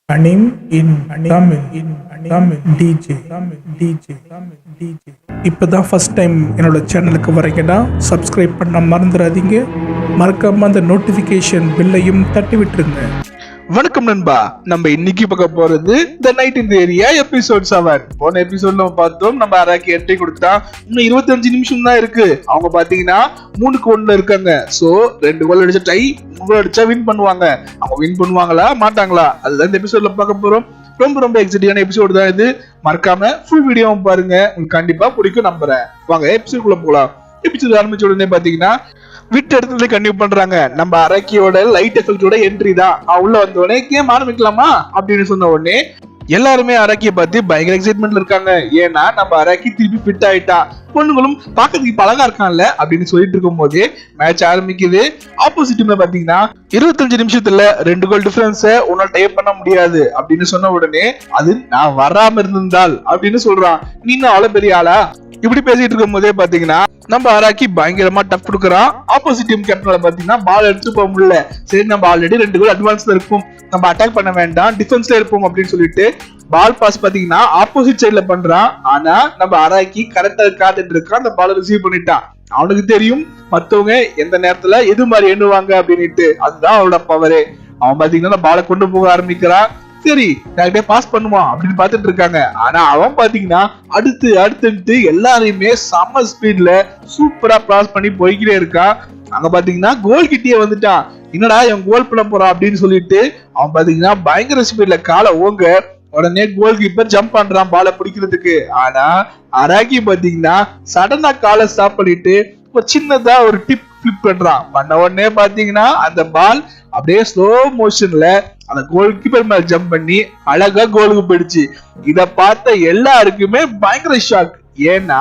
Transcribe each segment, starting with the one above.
Anim in Tamil DJ. இப்பதான் first time என்னோட சேனலுக்கு வரீங்கன்னா சப்ஸ்கிரைப் பண்ண மறந்துடாதீங்க. மறக்காம அந்த நோட்டிஃபிகேஷன் பில்லையும் தட்டி விட்டுருங்க. வணக்கம் நண்பா, நம்ம இன்னைக்கு பார்க்க போறது the night in the area episode 7. போன எபிசோட்ல நம்ம பார்த்தோம், நம்ம அராக்கி என்ட்ரி கொடுத்தா இன்னும் 25 நிமிஷம் தான் இருக்கு. அவங்க பாத்தீங்கன்னா 3-1 இருக்காங்க. சோ 2 கோல் அடிச்சா டை, 3 கோல் அடிச்சா வின் பண்ணுவாங்க. அவங்க வின் பண்ணுவாங்களா மாட்டாங்களா, அதுதான் இந்த எபிசோட்ல பார்க்க போறோம். ரொம்ப எக்ஸைட்டிங்கான எபிசோட் தான் இது. மறக்காம ஃபுல் வீடியோவும் பாருங்க, உங்களுக்கு கண்டிப்பா பிடிக்கும் நம்புறேன். வாங்க எபிசோட்குள்ள போலாம். எபிசோட் ஆரம்பிச்ச உடனே பாத்தீங்கன்னா விட்டு இடத்துல கண்டினியூ பண்றாங்க. நம்ம அரக்கியோட லைட் எஃபெக்டோட என்ட்ரி தான். உள்ள வந்த உடனே கேம் ஆரம்பிக்கலாமா அப்படின்னு சொன்ன உடனே எல்லாருமே அரக்கியை பார்த்து பயங்கர எக்ஸைட்மெண்ட்ல இருக்காங்க. ஏன்னா நம்ம அரக்கி திருப்பி ஃபிட் ஆயிட்டா, பொண்ணுங்களும் பாக்கிறதுக்கு அழகா இருக்கான்ல அப்படின்னு சொல்லிட்டு இருக்கும் போது மேட்ச் ஆரம்பிக்குது. ஆப்போசிட் டீம்ல பாத்தீங்கன்னா 25 நிமிஷத்துல 2 கோல் டிஃபரன்ஸ உன்னால டைப் பண்ண முடியாது அப்படின்னு சொன்ன உடனே அது நான் வராம இருந்திருந்தால் அப்படின்னு சொல்றான். நீ என்ன அவ்வளவு பெரிய ஆளா இப்படி பேசிட்டு இருக்கும் போதே பாத்தீங்கன்னா நம்ம அராக்கி பயங்கரமா டஃப் கொடுக்குறான். ஆப்போசிட் டீம் கேப்டனால பாத்தீங்கன்னா பால் எடுத்து போக முடியல. சரி, நம்ம ஆல்ரெடி 2 கோல் அட்வான்ஸ்ல இருக்கும், நம்ம அட்டாக் பண்ண வேண்டாம், டிஃபென்ஸ்ல இருப்போம் அப்படின்னு சொல்லிட்டு பால் பாஸ் பாத்தீங்கன்னா ஆப்போசிட் சைட்ல பண்றான். ஆனா நம்ம அராக்கி கரெக்டா காத்துட்டு இருக்கான். அந்த பால் ரிசீவ் பண்ணிட்டான். அவனுக்கு தெரியும் மத்தவங்க எந்த நேரத்துல எது மாதிரி எண்ணுவாங்க அப்படின்னுட்டு. அதுதான் அவனோட பவரே. அவன் பாத்தீங்கன்னா பாலை கொண்டு போக ஆரம்பிக்கிறான். சரி, டேரக்டா பாஸ் பண்ணுவான் அப்படின்னு பாத்துட்டு இருக்காங்க. ஆனா அவன் பாத்தீங்கன்னா அடுத்து எல்லாரையுமே செம்ம ஸ்பீட்ல சூப்பரா பாஸ் பண்ணி போய்கிட்டே இருக்கான். அங்க பாத்தீங்கன்னா கோல் கிட்டே வந்துட்டான். என்னடா இவன் கோல் பண்ண போறான் அப்படின்னு சொல்லிட்டு அவன் பாத்தீங்கன்னா பயங்கர ஸ்பீட்ல காலை ஓங்க உடனே கோல் கீப்பர் ஜம்ப் பண்றான் பாலை பிடிக்கிறதுக்கு. ஆனா அராக்கி பாத்தீங்கன்னா சடனா காலை ஸ்டாப் பண்ணிட்டு ஒரு சின்னதா ஒரு டிப் பிளிப் பண்றான். பண்ண உடனே பாத்தீங்கன்னா அந்த பால் அப்படியே ஸ்லோ மோஷன்ல அந்த கோல் கீப்பர் மேல ஜம்ப் பண்ணி அழகா கோலுக்கு போயிடுச்சு. இத பார்த்த எல்லாருக்குமே பயங்கர ஷாக். ஏன்னா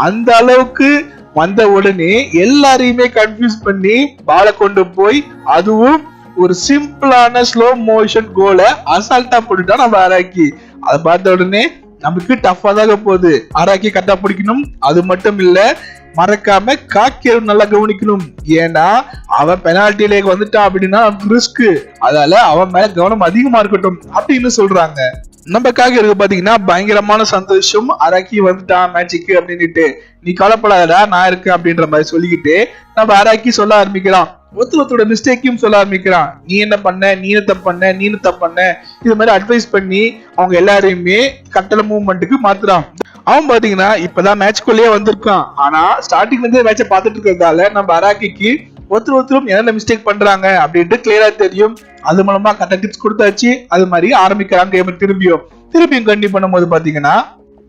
அந்த அளவுக்கு வந்த உடனே எல்லாரையுமே கன்ஃபியூஸ் பண்ணி பாலை கொண்டு போய் அதுவும் ஒரு சிம்பிளான ஸ்லோ மோஷன் கோலை அசால்ட்டா போட்டுட்டா நம்ம அராக்கி. அதை பார்த்த உடனே நமக்கு டஃபா தாங்க போகுது. அராக்கி கரெக்டா பிடிக்கணும். அது மட்டும் இல்ல, மறக்காம காக்கியை நல்லா கவனிக்கணும். ஏன்னா அவன் பெனால்டிலே வந்துட்டான் அப்படின்னா ரிஸ்க். அதால அவன் மேல கவனம் அதிகமா இருக்கட்டும் அப்படின்னு சொல்றாங்க. நம்ம காக்கியருக்கு பாத்தீங்கன்னா பயங்கரமான சந்தோஷம். அராக்கி வந்துட்டான் மேட்சுக்கு அப்படின்னுட்டு. நீ கவலைப்படாதடா, நான் இருக்கேன் அப்படின்ற மாதிரி சொல்லிக்கிட்டு நம்ம அராக்கி சொல்ல ஆரம்பிக்கிறான். ஒருத்தரோட மிஸ்டேக்கையும் சொல்ல ஆரம்பிக்கிறான். நீ என்ன பண்ண, நீ தப்பு பண்ண இது மாதிரி அட்வைஸ் பண்ணி அவங்க எல்லாரையுமே கட்டள மூவ்மெண்ட்டுக்கு மாத்துறான். அவன் பாத்தீங்கன்னா இப்பதான் மேட்ச்குள்ளேயே வந்திருக்கான். ஆனா ஸ்டார்டிங்ல இருந்து மேட்சை பார்த்துட்டு இருக்கிறதால நம்ம அராக்கிக்கு ஒருத்தரும் என்னென்ன மிஸ்டேக் பண்றாங்க அப்படின்ட்டு கிளியரா தெரியும். அது மூலமா கரெக்டா டிப்ஸ் கொடுத்தாச்சு. அது மாதிரி ஆரம்பிக்கிறாங்க கேம். திருப்பியும் கண்டினியூ பண்ணும்போது பாத்தீங்கன்னா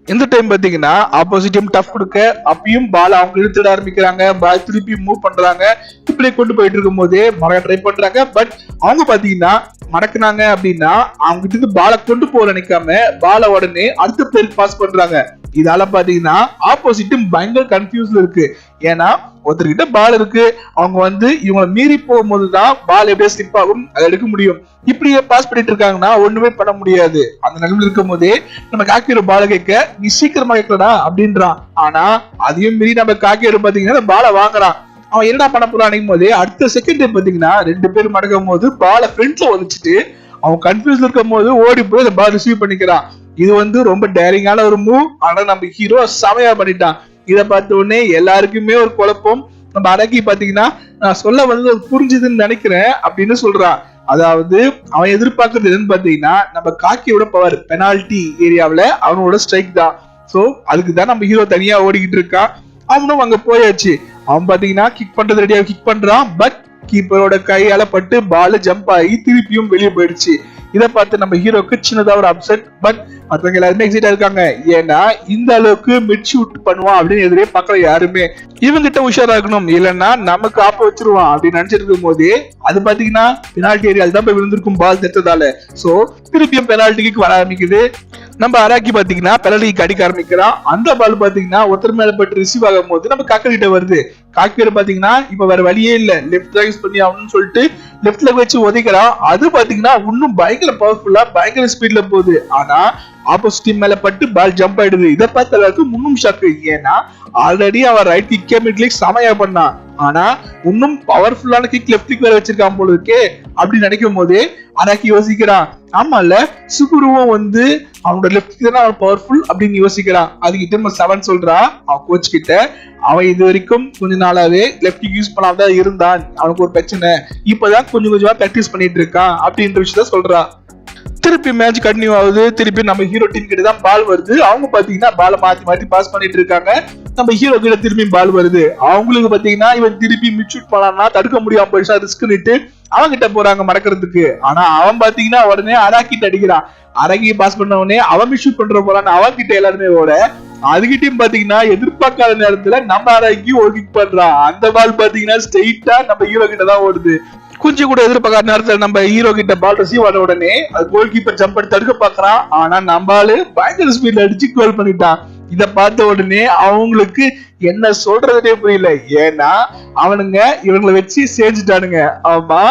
இந்த டைம் பாத்தீங்கன்னா ஆப்போசிட் டீம் டஃப் கொடுக்க அப்பயும் பால் அவங்க இழுத்துட ஆரம்பிக்கிறாங்க. பால் திருப்பி மூவ் பண்றாங்க. இப்படியே கொண்டு போயிட்டு இருக்கும் போதே மறக்க ட்ரை பண்றாங்க. பட் அவங்க பாத்தீங்கன்னா மடக்குனாங்க அப்படின்னா அவங்க கிட்ட பாலை கொண்டு போக நினைக்காம பாலை உடனே அடுத்த பிளேயருக்கு பாஸ் பண்றாங்க. இதால பாத்தீங்கன்னா ஆப்போசிட் டீம் பயங்கர கன்ஃபியூஸ்ல இருக்கு. ஏன்னா ஒருத்தர்கிட்ட பால் இருக்கு, அவங்க இவங்களை மீறி போகும்போதுதான் பால் எப்படியே ஸ்லிப் ஆகும், அதை எடுக்க முடியும். இப்படியே பாஸ் பண்ணிட்டு இருக்காங்கன்னா ஒண்ணுமே பண்ண முடியாது. அந்த நிலைமையில இருக்கும் போதே நம்ம காக்கியோட பாலை கேட்க நீ சீக்கிரமா கேட்கலடா அப்படின்றான். ஆனா அதையும் மீறி நம்ம காக்கியோட பாத்தீங்கன்னா பாலை வாங்குறான். அவன் என்ன பண்ண போறான் நினைக்கும் போதே அடுத்த செகண்ட் பாத்தீங்கன்னா 2 பேர் மடக்கும் போது பாலை ஃப்ரண்ட்ல ஒழிச்சிட்டு அவன் கன்ஃபியூஸ்ல இருக்கும் போது ஓடி போய் அந்த பால் ரிசீவ் பண்ணிக்கிறான். இது ரொம்ப டேரிங்கான ஒரு மூவ். ஆனா நம்ம ஹீரோ செமையா பண்ணிட்டான். இதை பார்த்த உடனே எல்லாருக்குமே ஒரு குழப்பம். நம்ம அராக்கி பாத்தீங்கன்னா நான் சொல்ல புரிஞ்சுதுன்னு நினைக்கிறேன் அப்படின்னு சொல்றான். அதாவது அவன் எதிர்பார்க்கறது என்னன்னு பாத்தீங்கன்னா நம்ம காக்கியோட பவர் பெனால்டி ஏரியாவில அவனோட ஸ்ட்ரைக் தான். சோ அதுக்குதான் நம்ம ஹீரோ தனியா ஓடிக்கிட்டு இருக்கான். அவனும் அங்க போயாச்சு. அவன் பாத்தீங்கன்னா கிக் பண்றது ரெடியா கிக் பண்றான். பட் கீப்பரோட கையால பட்டு பால் ஜம்ப் ஆகி திருப்பியும் வெளியே போயிடுச்சு. இதை பார்த்து நம்ம ஹீரோக்கு சின்னதா ஒரு அப்செட். பட் மற்றவங்க எல்லாருமே எக்ஸைட்டா இருக்காங்க. ஏன்னா இந்த அளவுக்கு மிட் ஷூட் பண்ணுவான் அப்படின்னு எதிரே பார்க்கல யாருமே. இவங்கிட்ட உஷாரா இருக்கணும், இல்லைன்னா நமக்கு ஆப்ப வச்சிருவான் அப்படின்னு நினைச்சிட்டு இருக்கும் போதே அது பாத்தீங்கன்னா பெனால்டி ஏரியால தான் போய் விழுந்திருக்கும் பால் தெரிஞ்சதால. சோ திருப்பியும் பெனால்டிக்கு வர ஆரம்பிக்குது. நம்ம அராக்கி பாத்தீங்கன்னா பெனால்டிக்கு அடிக்க ஆரம்பிக்கிறான். அந்த பால் பாத்தீங்கன்னா ஒருத்தர் மேல பட்டு ரிசீவ் ஆகும் போது நம்ம காக்கிட்ட வருது. காக்கியோட பாத்தீங்கன்னா இப்ப வேற வழியே இல்ல, லெஃப்ட் யூஸ் பண்ணி ஆகணும்னு சொல்லிட்டு லெஃப்ட்ல வச்சு உதைக்கிறான். அது பாத்தீங்கன்னா இன்னும் பயங்கர பவர்ஃபுல்லா பயங்கர ஸ்பீட்ல போகுது. ஆனா ஆப்போசிட் டீம் மேல பட்டு பால் ஜம்ப் ஆயிடுது. இதை பார்த்த அளவுக்கு முன்னும் ஷாக்கு. ஏன்னா ஆல்ரெடி அவன் ரைட் கிக் மிட்ல சமையா பண்ணான். ஆனா இன்னும் பவர்ஃபுல்லான கிக் லெஃப்ட் கிக் வேற வச்சிருக்கான் போல இருக்கே அப்படின்னு நினைக்கும் போதே அராக்கி யோசிக்கிறான், ஆமால சுகுருவும் வந்து அவனோட லெஃப்ட் கிக் தான் அவன் பவர்ஃபுல் அப்படின்னு யோசிக்கிறான். அதுக்கு திரும்ப 7 சொல்றான் அவன் கோச் கிட்ட, அவன் இது வரைக்கும் கொஞ்ச நாளாவே லெஃப்ட் கிக் யூஸ் பண்ணாதான் இருந்தான், அவனுக்கு ஒரு பிரச்சனை, இப்பதான் கொஞ்சம் கொஞ்சமா பிராக்டிஸ் பண்ணிட்டு இருக்கான் அப்படின்ற விஷயத்த சொல்றான். திருப்பி மேட்ச் கண்டினியூ ஆகுது. திருப்பி நம்ம ஹீரோ டீம் கிட்ட தான் பால் வருது. அவங்க பாத்தீங்கன்னா பாலை மாத்தி மாத்தி பாஸ் பண்ணிட்டு இருக்காங்க. நம்ம ஹீரோ கிட்ட திருப்பி பால் வருது. அவங்களுக்கு பாத்தீங்கன்னா இவன் திருப்பி மிட் ஷூட் பண்ணலாம்னா தடுக்க முடியாம போயிடுச்சா, ரிஸ்க் நிட்டு அவன் கிட்ட போறாங்க மடக்கிறதுக்கு. ஆனா அவன் பாத்தீங்கன்னா உடனே அராக்கிட்ட அடிக்கிறான். அராக்கி பாஸ் பண்ண உடனே அவன் மிட் ஷூட் பண்ற போறான்னு அவன் கிட்ட எல்லாருமே ஓட, அதுகிட்டயும் பாத்தீங்கன்னா எதிர்பார்க்காத நேரத்துல நம்ம அராக்கி ஒரு கிக் பண்றான். அந்த பால் பாத்தீங்கன்னா ஸ்ட்ரெயிட்டா நம்ம ஹீரோ கிட்ட தான் ஓடுது. கொஞ்சம் கூட எதிர்பார்க்காத நேரத்துல நம்ம ஹீரோ கிட்ட பால் ரிசீவ் ஆன உடனே அது கோல் கீப்பர் ஜம்ப் பண்ணி தடுக்க பாக்குறான். ஆனா நம்மளால பயங்கர ஸ்பீட்ல அடிச்சு கோல் பண்ணிட்டான். இத பார்த்த உடனே அவங்களுக்கு என்ன சொல்றதுனே புரியல. ஏன்னா அவனுங்க இவங்களை வச்சு செஞ்சுட்டானுங்க. ஆமா,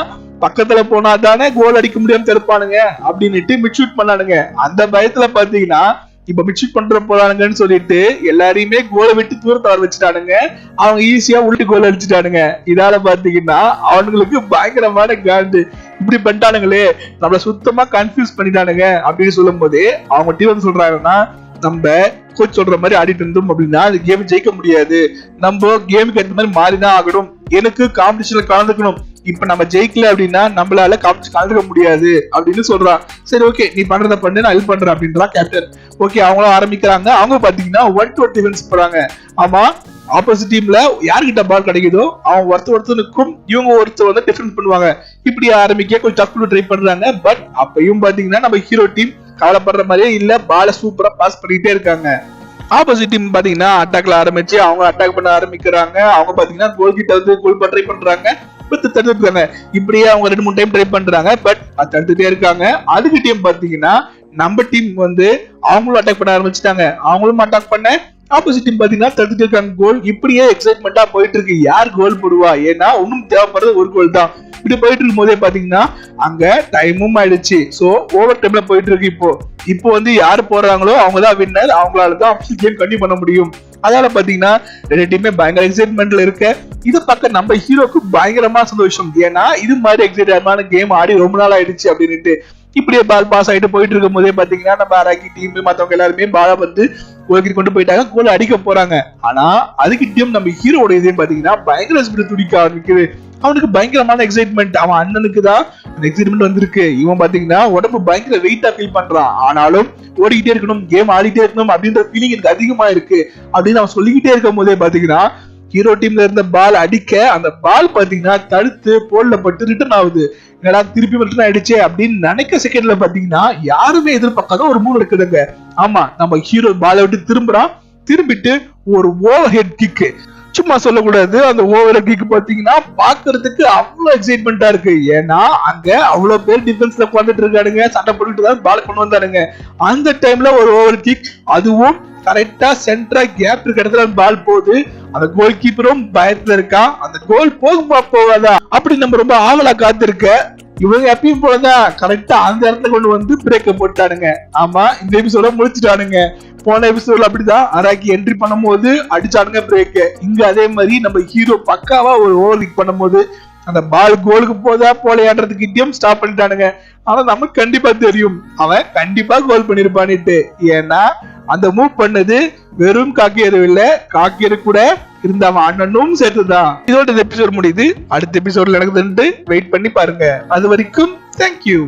பக்கத்துல போனா தானே கோல் அடிக்க முடியாம தடுப்பானுங்க அப்படின்னுட்டு மிட் ஷூட் பண்ணானுங்க. அந்த பயத்துல பாத்தீங்கன்னா இப்ப மிட் ஷூட் பண்ற போறானுங்கன்னு சொல்லிட்டு எல்லாரையுமே கோலை விட்டு தூரத்தை வர வச்சுட்டானுங்க. அவங்க ஈஸியா உள்ள கோல் அடிச்சுட்டானுங்க. இதால பாத்தீங்கன்னா அவனுங்களுக்கு பயங்கரமான காண்டு, இப்படி பண்ணிட்டானுங்களே நம்மள சுத்தமா கன்ஃபியூஸ் பண்ணிட்டானுங்க அப்படின்னு சொல்லும் போதே அவங்க டீம் வந்து சொல்றாங்கன்னா, நம்ம கோச் சொல்ற மாதிரி ஆடிட்டு இருந்தோம் அப்படின்னா அந்த கேம் ஜெயிக்க முடியாது, நம்ம கேமுக்கு ஏற்ற மாதிரி மாறிதான் ஆகணும், எனக்கு காம்படிஷன்ல கலந்துக்கணும், இப்ப நம்ம ஜெயிக்கல அப்படின்னா நம்மளால காம்படிஷன் கலந்துக்க முடியாது அப்படின்னு சொல்றான். சரி ஓகே, நீ பண்றத பண்ணு, நான் ஹெல்ப் பண்றேன் அப்படின்றான் கேப்டன். ஓகே, அவங்களும் ஆரம்பிக்கிறாங்க. அவங்க பாத்தீங்கன்னா 1-2 டிஃபென்ஸ் போறாங்க. ஆமா, ஆப்போசிட் டீம்ல யார்கிட்ட பால் கிடைக்குதோ அவன் ஒருத்தனுக்கும் இவங்க ஒருத்தர் வந்து டிஃபென்ஸ் பண்ணுவாங்க. இப்படி ஆரம்பிக்க கொஞ்சம் டஃப் ட்ரை பண்றாங்க. பட் அப்பயும் பாத்தீங்கன்னா நம்ம ஹீரோ டீம் கவலைப்படுற மாதிரியே இல்ல, பால சூப்பரா பாஸ் பண்ணிட்டே இருக்காங்க. ஆப்போசிட் டீம் பாத்தீங்கன்னா அட்டாக்ல ஆரம்பிச்சு அவங்க அட்டாக் பண்ண ஆரம்பிக்கிறாங்க. அவங்க பாத்தீங்கன்னா கோல் கிட்ட வந்து கோல் ட்ரை பண்றாங்க, தடுத்துட்டாங்க. இப்படியே அவங்க 2-3 டைம் ட்ரை பண்றாங்க. பட் அது தடுத்துட்டே இருக்காங்க. அதுக்கு டீம் பாத்தீங்கன்னா நம்ம டீம் வந்து அவங்களும் அட்டாக் பண்ண ஆரம்பிச்சுட்டாங்க. அவங்களும் அட்டாக் பண்ண ஆப்போசிட் டீம் பாத்தீங்கன்னா தடுத்துட்டு இருக்காங்க. கோல் இப்படியே எக்ஸைட்மெண்டா போயிட்டு இருக்கு. யார் கோல் போடுவா, ஏன்னா இன்னும் தேவைப்படுறது ஒரு கோல் தான். இப்படி போயிட்டு இருக்கும் போதே பாத்தீங்கன்னா அங்க டைமும் ஆயிடுச்சு. சோ ஓவர் டைம்ல போயிட்டு இருக்கு. இப்போ வந்து யாரு போறாங்களோ அவங்கதான் வின்னர், அவங்களாலதான் கேம் கண்டினியூ பண்ண முடியும். அதனால பாத்தீங்கன்னா 2 டீமே பயங்கர எக்ஸைட்மெண்ட்ல இருக்க. இதை பார்க்க நம்ம ஹீரோக்கு பயங்கரமா சந்தோஷம். ஏன்னா இது மாதிரி எக்ஸைட்டமான கேம் ஆடி ரொம்ப நாள் ஆயிடுச்சு அப்படின்ட்டு. இப்படியே பால் பாஸ் ஆயிட்டு போயிட்டு இருக்கும் போதே பாத்தீங்கன்னா நம்ம அராக்கி டீம் மத்தவங்க எல்லாருமே பாலை வந்து கோல் கொண்டு போயிட்டாங்க, கோல் அடிக்க போறாங்க. ஆனா அதுக்கிட்டையும் நம்ம ஹீரோட இதே பாத்தீங்கன்னா பயங்கர ஸ்பீட் துடிக்க ஆரம்பிக்குது. அவனுக்கு பயங்கரமான எக்ஸைட்மெண்ட். அவன் அண்ணனுக்கு தான் அந்த எக்ஸைட்மெண்ட் வந்திருக்கு. இவன் பாத்தீங்கன்னா உடம்பு பயங்கர வெயிட்டா ஃபீல் பண்றான். ஆனாலும் ஓடிக்கிட்டே இருக்கணும், கேம் ஆடிட்டே இருக்கணும் அப்படின்ற ஃபீலிங் எனக்கு அதிகமா இருக்கு அப்படின்னு அவன் சொல்லிக்கிட்டே இருக்கும் போதே பாத்தீங்கன்னா ஹீரோ டீம்ல இருந்த பால் அடிக்க அந்த பால் பாத்தீங்கன்னா தடுத்து போல்ல பட்டு ரிட்டர்ன் ஆகுது. என்னடா திருப்பி ரிட்டர்ன் ஆயிடுச்சு அப்படின்னு நினைக்க செகண்ட்ல பாத்தீங்கன்னா யாருமே எதிர்பார்க்காத ஒரு மூவ் எடுக்குதுங்க. ஆமா, நம்ம ஹீரோ பாலை விட்டு திரும்புறான். திரும்பிட்டு ஒரு ஓவர் ஹெட் கிக், சும்மா சொல்லக்கூடாது, அந்த ஓவர் கிக் பாத்தீங்கன்னா பாக்குறதுக்கு அவ்வளவு எக்ஸைட்மெண்டா இருக்கு. ஏன்னா அங்க அவ்வளவு பேர் டிஃபென்ஸ்ல உட்காந்துட்டு இருக்கானுங்க, சண்டை போட்டுட்டு தான் பால் கொண்டு வந்தானுங்க. அந்த டைம்ல ஒரு ஓவர் கிக், அதுவும் கரெக்டா சென்டரா கேப் இருக்க இடத்துல பால் போகுது. அந்த கோல் கீப்பரும் பயத்துல இருக்கான். அந்த கோல் போகுமா போகாதா அப்படி நம்ம ரொம்ப ஆவலா காத்திருக்க. இவங்க எப்பயும் போலதான் கரெக்டா அந்த இடத்துல கொண்டு வந்து பிரேக்க போட்டானுங்க. ஆமா, இந்த எபிசோட முடிச்சுட்டானுங்க. போன எபிசோட்ல அப்படிதான் அராக்கி என்ட்ரி பண்ணும் போது அடிச்சானுங்க பிரேக். இங்க அதே மாதிரி நம்ம ஹீரோ பக்காவா ஒரு ஓவர் கிக் பண்ணும் போது அந்த பால் கோலுக்கு போதா போலையாடுறதுக்கிட்டையும் ஸ்டாப் பண்ணிட்டானுங்க. ஆனா நமக்கு கண்டிப்பா தெரியும் அவன் கண்டிப்பா கோல் பண்ணிருப்பான்னுட்டு. ஏன்னா அந்த மூவ் பண்ணது வெறும் காக்கியரு இல்ல, காக்கியரு கூட இருந்த அவன் அண்ணனும் சேர்த்துதான். இதோட எபிசோட் முடியுது. அடுத்த எபிசோட்ல நடக்குதுன்னு வெயிட் பண்ணி பாருங்க. அது வரைக்கும் தேங்க்யூ.